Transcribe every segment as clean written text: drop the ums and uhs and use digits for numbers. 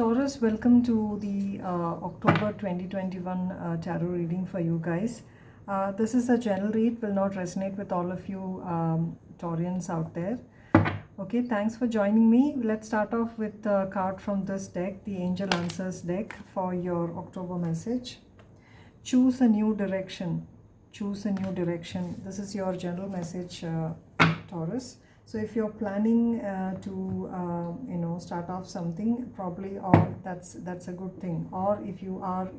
Taurus, welcome to the October 2021 tarot reading for you guys. This is a general read, will not resonate with all of you Taurians out there. Okay, thanks for joining me. Let's start off with a card from this deck, the Angel Answers deck, for your October message. Choose a new direction. Choose a new direction. This is your general message, Taurus. So if you're planning to start off something, probably, or that's a good thing. Or if you are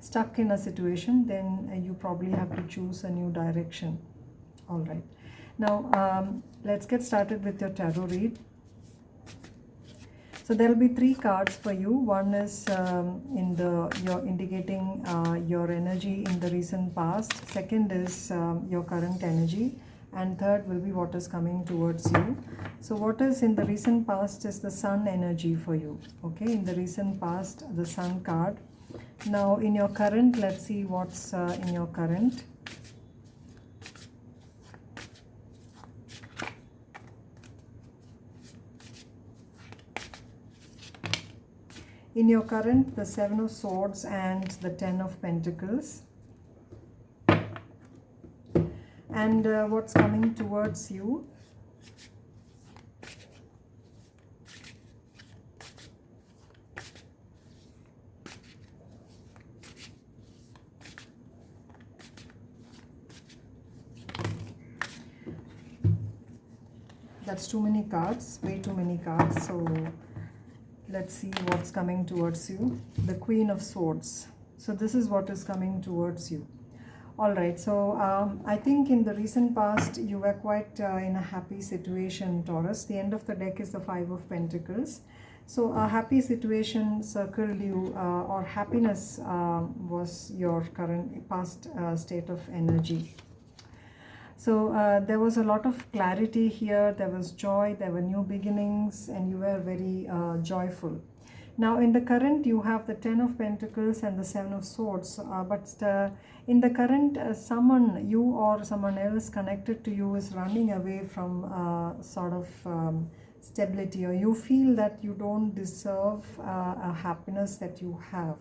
stuck in a situation, then you probably have to choose a new direction. All right. Now let's get started with your tarot read. So there will be three cards for you. One is you're indicating your energy in the recent past. Second is your current energy. And third will be what is coming towards you. So what is in the recent past is the sun energy for you. Okay, in the recent past, the sun card. Now in your current, let's see what's in your current. In your current, the Seven of Swords and the Ten of Pentacles. And what's coming towards you. That's too many cards, way too many cards. So let's see what's coming towards you. The Queen of Swords. So this is what is coming towards you. All right, so I think in the recent past you were quite in a happy situation, Taurus. The end of the deck is the Five of Pentacles. So a happy situation circled you, or happiness was your current past state of energy. So there was a lot of clarity here, there was joy, there were new beginnings, and you were very joyful. Now in the current you have the Ten of Pentacles and the Seven of Swords, but in the current someone, you or someone else connected to you, is running away from sort of stability, or you feel that you don't deserve a happiness that you have.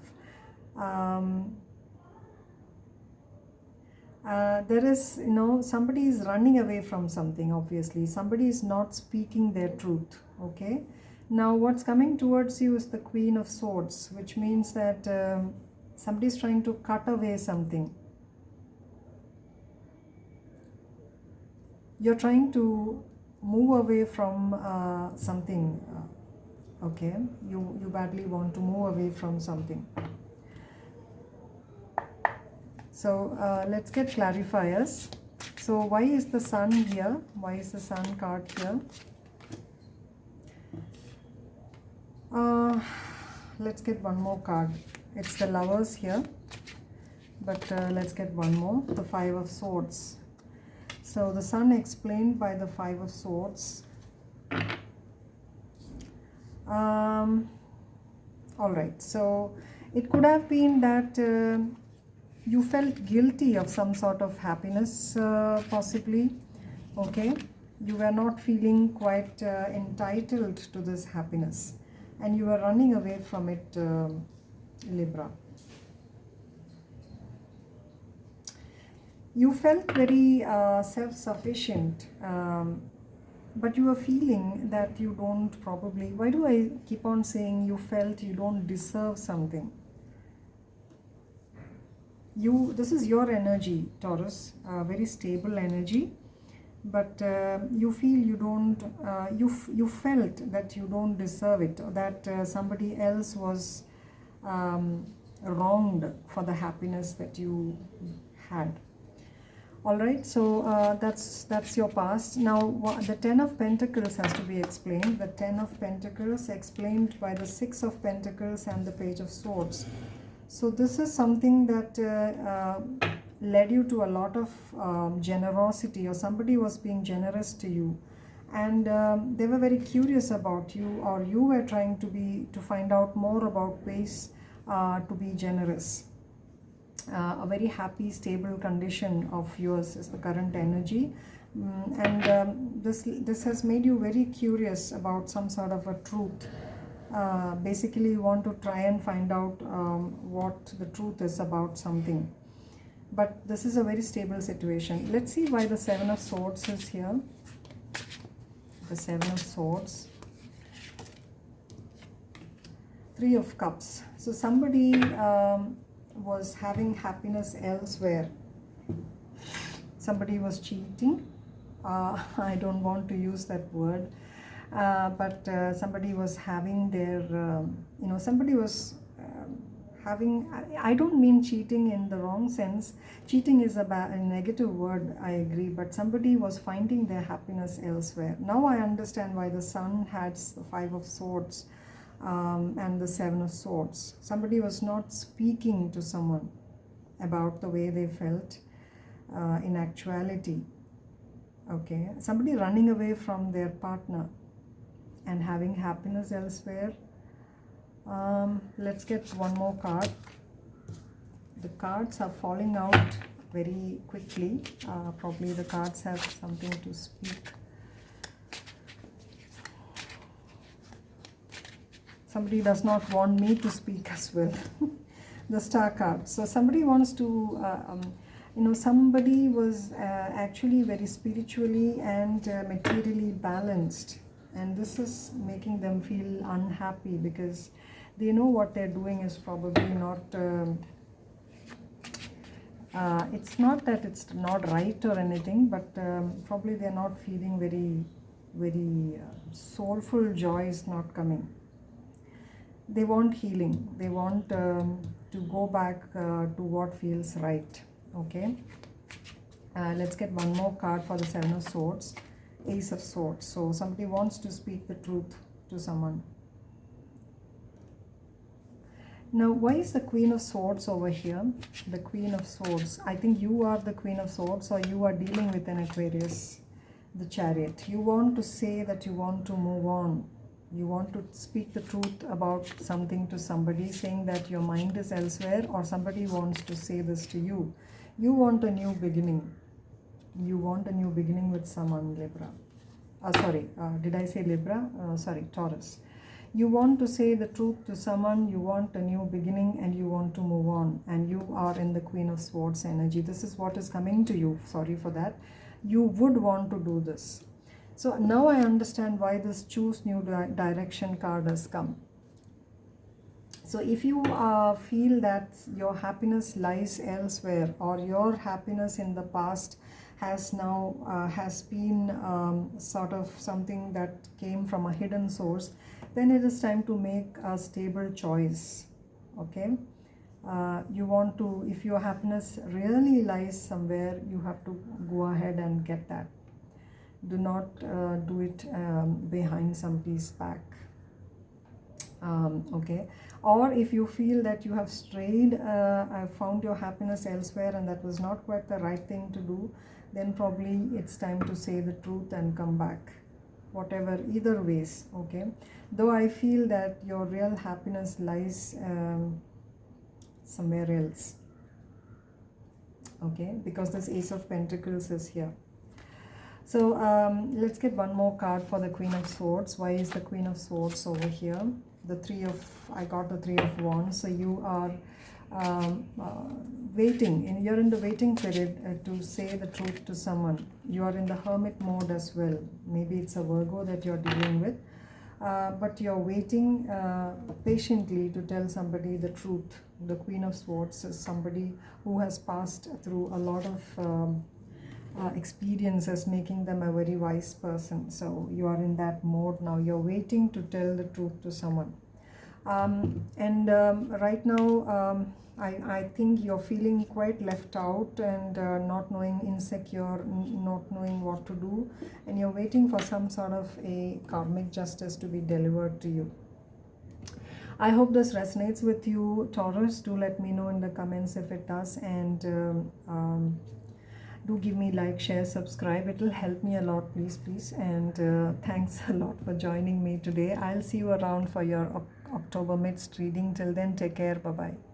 There is, somebody is running away from something. Obviously somebody is not speaking their truth. Okay, now what's coming towards you is the Queen of Swords, which means that somebody is trying to cut away something. You're trying to move away from something. Okay, you badly want to move away from something. So let's get clarifiers. So why is the sun here? Why is the sun card here? Let's get one more card. It's the Lovers here, but let's get one more. The Five of Swords. So the sun explained by the Five of Swords. All right, so it could have been that you felt guilty of some sort of happiness, possibly. Okay, you were not feeling quite entitled to this happiness, and you were running away from it, Libra. You felt very self-sufficient, but you were feeling that you don't probably, why do I keep on saying you felt you don't deserve something? This is your energy, Taurus, very stable energy, but you feel you don't, you felt that you don't deserve it, or that somebody else was wronged for the happiness that you had. All right, so that's your past. Now the Ten of Pentacles has to be explained. The Ten of Pentacles explained by the Six of Pentacles and the Page of Swords. So this is something that led you to a lot of generosity, or somebody was being generous to you, and they were very curious about you, or you were trying to find out more about ways to be generous. A very happy, stable condition of yours is the current energy, and this has made you very curious about some sort of a truth Basically, you want to try and find out what the truth is about something. But this is a very stable situation. Let's see why the Seven of Swords is here. The Seven of Swords. Three of Cups. So somebody was having happiness elsewhere. Somebody was cheating. I don't want to use that word. But somebody was having their, somebody was having, I don't mean cheating in the wrong sense. Cheating is a negative word, I agree, but somebody was finding their happiness elsewhere. Now I understand why the Sun has the Five of Swords and the Seven of Swords. Somebody was not speaking to someone about the way they felt in actuality. Okay, somebody running away from their partner and having happiness elsewhere. Let's get one more card. The cards are falling out very quickly. Probably the cards have something to speak. Somebody does not want me to speak as well. The Star card. So somebody wants to, somebody was actually very spiritually and materially balanced. And this is making them feel unhappy because they know what they're doing is probably not, it's not that it's not right or anything, but probably they're not feeling very soulful joy is not coming. They want healing. They want to go back to what feels right. Okay. Let's get one more card for the Seven of Swords. Ace of Swords. So somebody wants to speak the truth to someone. Now, why is the Queen of Swords over here? The Queen of Swords. I think you are the Queen of Swords, or you are dealing with an Aquarius. The Chariot. You want to say that you want to move on. You want to speak the truth about something to somebody, saying that your mind is elsewhere, or somebody wants to say this to you. You want a new beginning. You want a new beginning with someone, Libra. Did I say Libra? Taurus. You want to say the truth to someone, you want a new beginning, and you want to move on. And you are in the Queen of Swords energy. This is what is coming to you. Sorry for that. You would want to do this. So now I understand why this Choose New Direction card has come. So if you feel that your happiness lies elsewhere, or your happiness in the past has now has been sort of something that came from a hidden source, then it is time to make a stable choice. Okay, you want to, if your happiness really lies somewhere, you have to go ahead and get that. Do not do it behind somebody's back. Okay, or if you feel that you have strayed, found your happiness elsewhere, and that was not quite the right thing to do, then probably it's time to say the truth and come back. Whatever, either ways. Okay, though I feel that your real happiness lies somewhere else. Okay, because this Ace of Pentacles is here. So let's get one more card for the Queen of Swords. Why is the Queen of Swords over here? I got the Three of Wands. So you are waiting, and you're in the waiting period to say the truth to someone. You are in the hermit mode as well. Maybe it's a Virgo that you're dealing with, but you're waiting patiently to tell somebody the truth. The Queen of Swords is somebody who has passed through a lot of experiences, making them a very wise person. So you are in that mode now. You're waiting to tell the truth to someone. Right now, I think you're feeling quite left out and not knowing, insecure, not knowing what to do, and you're waiting for some sort of a karmic justice to be delivered to you. I hope this resonates with you, Taurus. Do let me know in the comments if it does, and do give me like, share, subscribe. It will help me a lot, please. And thanks a lot for joining me today. I'll see you around for your October midst reading. Till then, take care. Bye-bye.